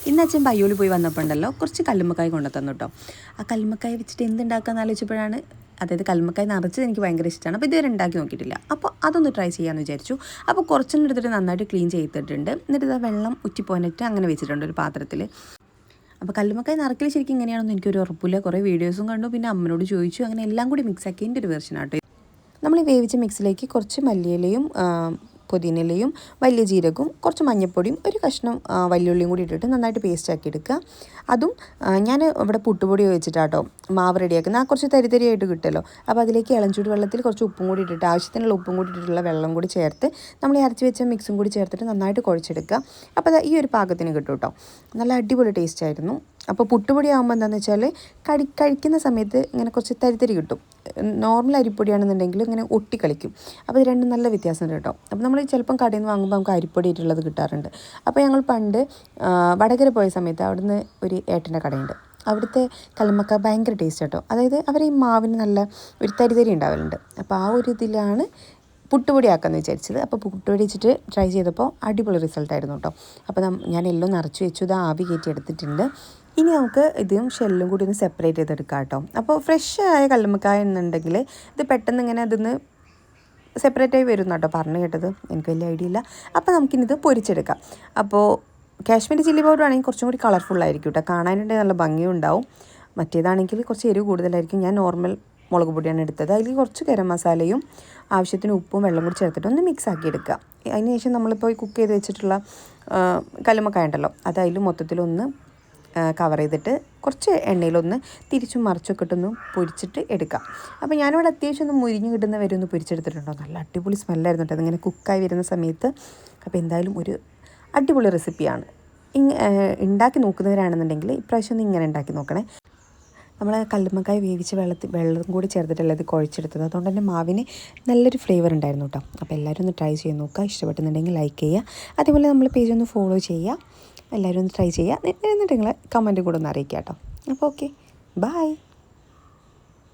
ഇന്ന് അച്ഛൻ പയ്യോളി പോയി വന്നപ്പോൾ ഉണ്ടല്ലോ കുറച്ച് കല്ലുമ്മക്കായ കൊണ്ടു തന്നു കേട്ടോ. ആ കല്ലുമ്മക്കായ വെച്ചിട്ട് എന്തുണ്ടാക്കാമെന്ന് ആലോചിച്ചപ്പോഴാണ്, അതായത് കല്ലുമ്മക്കായ നിറച്ചത് എനിക്ക് ഭയങ്കര ഇഷ്ടമാണ്. അപ്പോൾ ഇതുവരെ ഉണ്ടാക്കി നോക്കിയിട്ടില്ല. അപ്പോൾ അതൊന്ന് ട്രൈ ചെയ്യാമെന്ന് വിചാരിച്ചു. അപ്പോൾ കുറച്ചൊന്നും എടുത്തിട്ട് നന്നായിട്ട് ക്ലീൻ ചെയ്തിട്ടുണ്ട്. എന്നിട്ട് ഇതാ വെള്ളം ഉറ്റിപ്പോയിട്ട് അങ്ങനെ വെച്ചിട്ടുണ്ട് ഒരു പാത്രത്തിൽ. അപ്പോൾ കല്ലുമ്മക്കായ നിറക്കൽ ശരിക്കും ഇങ്ങനെയാണെന്ന് എനിക്കൊരു ഉറപ്പില്ല. കുറേ വീഡിയോസും കണ്ടു, പിന്നെ അമ്മനോട് ചോദിച്ചു. അങ്ങനെ എല്ലാം കൂടി മിക്സ് ആക്കി എൻ്റെ ഒരു വെർഷനാട്ടോ. നമ്മൾ ഈ വേവിച്ച മിക്സിലേക്ക് കുറച്ച് മല്ലിയിലയും പുതിനയിലയും വലിയ ജീരകവും കുറച്ച് മഞ്ഞൾപ്പൊടിയും ഒരു കഷ്ണം വലിയുള്ളിയും കൂടി ഇട്ടിട്ട് നന്നായിട്ട് പേസ്റ്റ് ആക്കി എടുക്കുക. അതും ഞാൻ ഇവിടെ പുട്ടുപൊടി വെച്ചിട്ടാട്ടോ മാവ് റെഡിയാക്കുന്നത്. കുറച്ച് തരിതരിയായിട്ട് കിട്ടുമല്ലോ. അപ്പോൾ അതിലേക്ക് ഇളംചൂട് വെള്ളത്തിൽ കുറച്ച് ഉപ്പും കൂടി ഇട്ടിട്ട്, ആവശ്യത്തിനുള്ള ഉപ്പും കൂടി ഇട്ടിട്ടുള്ള വെള്ളം കൂടി ചേർത്ത് നമ്മൾ ഈ അരച്ച് വെച്ച മിക്സും കൂടി ചേർത്തിട്ട് നന്നായിട്ട് കുഴച്ചെടുക്കുക. അപ്പോൾ ഈ ഒരു പാകത്തിന് കിട്ടും കേട്ടോ. നല്ല അടിപൊളി ടേസ്റ്റ് ആയിരുന്നു. അപ്പോൾ പുട്ടുപൊടി ആകുമ്പോൾ എന്താണെന്ന് വെച്ചാൽ കഴിക്കുന്ന സമയത്ത് ഇങ്ങനെ കുറച്ച് തരിതരി കിട്ടും. നോർമൽ അരിപ്പൊടിയാണെന്നുണ്ടെങ്കിൽ ഇങ്ങനെ ഒട്ടിക്കളിക്കും. അപ്പോൾ ഇത് രണ്ടും നല്ല വ്യത്യാസമുണ്ട് കേട്ടോ. അപ്പോൾ നമ്മൾ ചിലപ്പം കടയിൽ നിന്ന് വാങ്ങുമ്പോൾ നമുക്ക് അരിപ്പൊടി ആയിട്ടുള്ളത് കിട്ടാറുണ്ട്. അപ്പോൾ ഞങ്ങൾ പണ്ട് വടകര പോയ സമയത്ത് അവിടുന്ന് ഒരു ഏട്ടൻ്റെ കടയുണ്ട്. അവിടുത്തെ കല്ലുമ്മക്ക ഭയങ്കര ടേസ്റ്റ് കേട്ടോ. അതായത് അവർ ഈ മാവിന് നല്ല ഒരു തരിതരി ഉണ്ടാവലുണ്ട്. അപ്പോൾ ആ ഒരു ഇതിലാണ് പുട്ടുപൊടി ആക്കാമെന്ന് വിചാരിച്ചത്. അപ്പോൾ പുട്ടുപൊടി വെച്ചിട്ട് ട്രൈ ചെയ്തപ്പോൾ അടിപൊളി റിസൾട്ടായിരുന്നു കേട്ടോ. അപ്പോൾ ഞാൻ എല്ലാം നിറച്ച് വെച്ചു. ഇത് ആവി കയറ്റി എടുത്തിട്ടുണ്ട്. ഇനി നമുക്ക് ഇതും ഷെല്ലും കൂടി ഒന്ന് സെപ്പറേറ്റ് ചെയ്തെടുക്കാം കേട്ടോ. അപ്പോൾ ഫ്രഷ് ആയ കല്ലുമ്മക്കായ എന്നുണ്ടെങ്കിൽ ഇത് പെട്ടെന്ന് ഇങ്ങനെ അതിന്ന് സെപ്പറേറ്റായി വരും കേട്ടോ പറഞ്ഞു കേട്ടത്. എനിക്ക് വലിയ ഐഡിയ ഇല്ല. അപ്പോൾ നമുക്കിനിത് പൊരിച്ചെടുക്കാം. അപ്പോൾ കാശ്മീരി ചില്ലി പൗഡർ ആണെങ്കിൽ കുറച്ചും കൂടി കളർഫുള്ളായിരിക്കും കേട്ടോ. കാണാനായിട്ട് നല്ല ഭംഗിയും ഉണ്ടാവും. മറ്റേതാണെങ്കിൽ കുറച്ച് എരിവ് കൂടുതലായിരിക്കും. ഞാൻ നോർമൽ മുളക് പൊടിയാണ് എടുത്തത്. അതിൽ കുറച്ച് ഗരം മസാലയും ആവശ്യത്തിന് ഉപ്പും വെള്ളം കൂടി ചേർത്തിട്ട് ഒന്ന് മിക്സ് ആക്കി എടുക്കുക. അതിനുശേഷം നമ്മളിപ്പോൾ കുക്ക് ചെയ്ത് വെച്ചിട്ടുള്ള കല്ലുമ്മക്കായ ഉണ്ടല്ലോ, അത് അതിൽ മൊത്തത്തിലൊന്ന് കവർ ചെയ്തിട്ട് കുറച്ച് എണ്ണയിലൊന്ന് തിരിച്ചും മറിച്ചൊക്കെ ഇട്ടൊന്ന് പൊരിച്ചിട്ട് എടുക്കാം. അപ്പോൾ ഞാനിവിടെ അത്യാവശ്യം ഒന്ന് മുരിഞ്ഞ് കിട്ടുന്ന വരെ ഒന്ന് പൊരിച്ചെടുത്തിട്ടുണ്ടോ. നല്ല അടിപൊളി സ്മെല്ലായിരുന്നു കേട്ടോ അതിങ്ങനെ കുക്കായി വരുന്ന സമയത്ത്. അപ്പോൾ എന്തായാലും ഒരു അടിപൊളി റെസിപ്പിയാണ്. ഉണ്ടാക്കി നോക്കുന്നവരാണെന്നുണ്ടെങ്കിൽ ഇപ്രാവശ്യം ഒന്ന് ഇങ്ങനെ ഉണ്ടാക്കി നോക്കണേ. നമ്മൾ കല്ലുമ്മക്കായ വേവിച്ച് വെള്ളം കൂടി ചേർത്തിട്ടല്ല ഇത് കുഴച്ചെടുത്തത്. അതുകൊണ്ട് തന്നെ മാവിന് നല്ലൊരു ഫ്ലേവർ ഉണ്ടായിരുന്നു കേട്ടോ. അപ്പോൾ എല്ലാവരും ഒന്ന് ട്രൈ ചെയ്ത് നോക്കുക. ഇഷ്ടപ്പെട്ടുന്നുണ്ടെങ്കിൽ ലൈക്ക് ചെയ്യുക. അതേപോലെ നമ്മൾ പേജ് ഒന്ന് ഫോളോ ചെയ്യുക. എല്ലാവരും ഒന്ന് ട്രൈ ചെയ്യുക. എന്നിട്ട് നിങ്ങൾ കമൻറ്റ് കൂടെ ഒന്ന് അറിയിക്കുക കേട്ടോ. അപ്പോൾ ഓക്കെ, ബൈ.